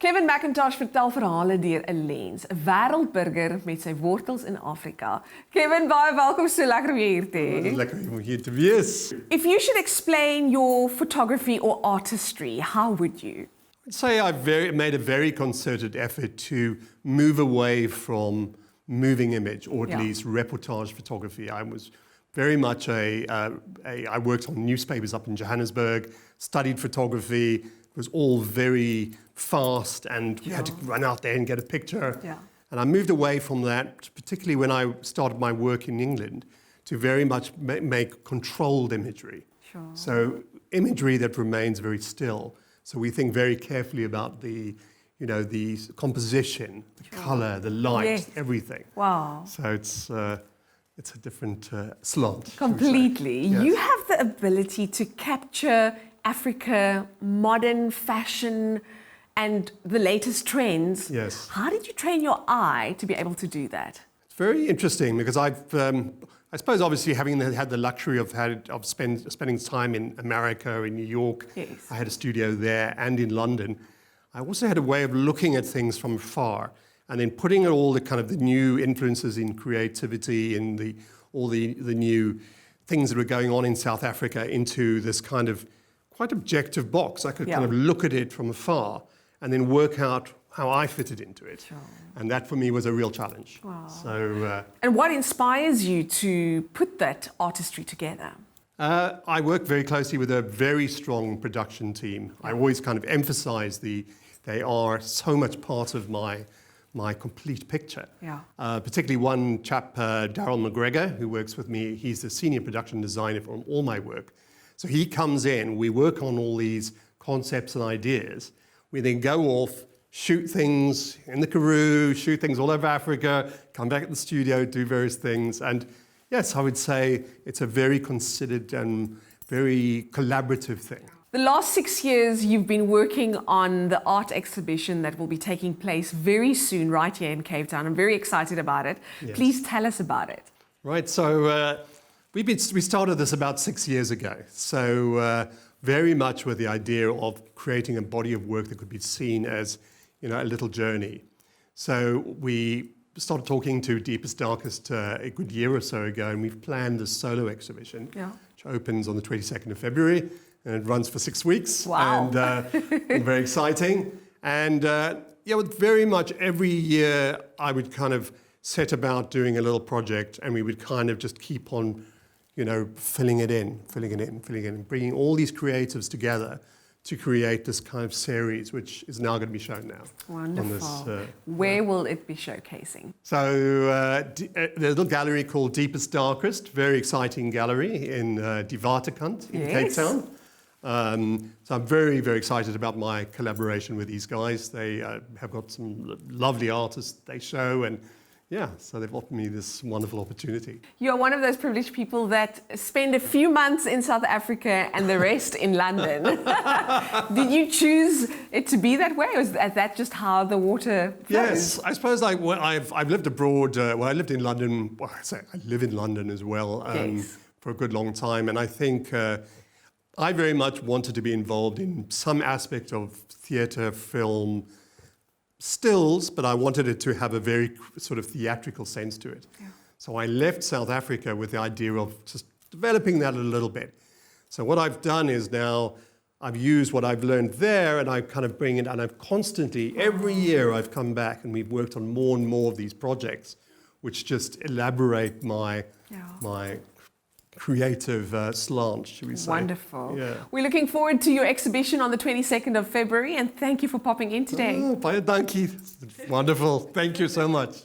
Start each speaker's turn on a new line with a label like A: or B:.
A: Kevin Mackintosh vertel verhale deur 'n lens, 'n wêreldburger met sy wortels in Afrika. Kevin, baie welkom, so lekker om jou hier te hê.
B: Dit is lekker om hier te wees.
A: If you should explain your photography or artistry, how would you?
B: I'd say I've made a very concerted effort to move away from moving image, or at least reportage photography. I was very much I worked on newspapers up in Johannesburg, studied photography. It was all very fast, and you had to run out there and get a picture.
A: Yeah.
B: And I moved away from that, particularly when I started my work in England, to very much make controlled imagery.
A: Sure.
B: So imagery that remains very still. So we think very carefully about the composition, the color, the light, everything.
A: Wow.
B: So it's a different slant.
A: Completely.
B: Yes.
A: You have the ability to capture Africa, modern fashion, and the latest trends.
B: Yes.
A: How did you train your eye to be able to do that?
B: It's very interesting because I suppose obviously having had the luxury of spending time in America, in New York,
A: Yes.
B: I had a studio there and in London. I also had a way of looking at things from afar and then putting all the new influences in creativity and all the new things that were going on in South Africa into this kind of quite objective box. I could kind of look at it from afar and then work out how I fitted into it.
A: Sure.
B: And that for me was a real challenge.
A: Wow.
B: So,
A: And what inspires you to put that artistry together?
B: I work very closely with a very strong production team. I always kind of emphasize they are so much part of my complete picture.
A: Yeah.
B: Particularly one chap, Daryl McGregor, who works with me. He's the senior production designer for all my work. So he comes in, we work on all these concepts and ideas. We then go off, shoot things in the Karoo, shoot things all over Africa, come back at the studio, do various things. And yes, I would say it's a very considered and very collaborative thing.
A: The last 6 years, you've been working on the art exhibition that will be taking place very soon right here in Cape Town. I'm very excited about it.
B: Yes.
A: Please tell us about it.
B: Right, so we started this about 6 years ago. So very much with the idea of creating a body of work that could be seen as a little journey. So we started talking to Deepest Darkest a good year or so ago, and we've planned a solo exhibition, which opens on the 22nd of February. And it runs for 6 weeks.
A: Wow.
B: And very exciting. And very much every year I would kind of set about doing a little project, and we would kind of just keep on, filling it in, bringing all these creatives together to create this kind of series, which is now going to be shown now.
A: Wonderful. Where will it be showcasing?
B: So there's a little gallery called Deepest Darkest, very exciting gallery in Die Waterkant in Cape Town. So I'm very, very excited about my collaboration with these guys. They have got some lovely artists they show, and so they've offered me this wonderful opportunity.
A: You're one of those privileged people that spend a few months in South Africa and the rest in London. Did you choose it to be that way, or is that just how the water flows?
B: Yes, I suppose I've lived abroad. I lived in London. Well, I live in London as well for a good long time, and I think I very much wanted to be involved in some aspect of theatre, film, stills, but I wanted it to have a very sort of theatrical sense to it. Yeah. So I left South Africa with the idea of just developing that a little bit. So what I've done is now I've used what I've learned there, and I kind of bring it, and I've constantly, every year I've come back and we've worked on more and more of these projects, which just elaborate my creative slant, should we say.
A: Wonderful.
B: Yeah.
A: We're looking forward to your exhibition on the 22nd of February, and thank you for popping in today.
B: Baie dankie. Wonderful. Thank you so much.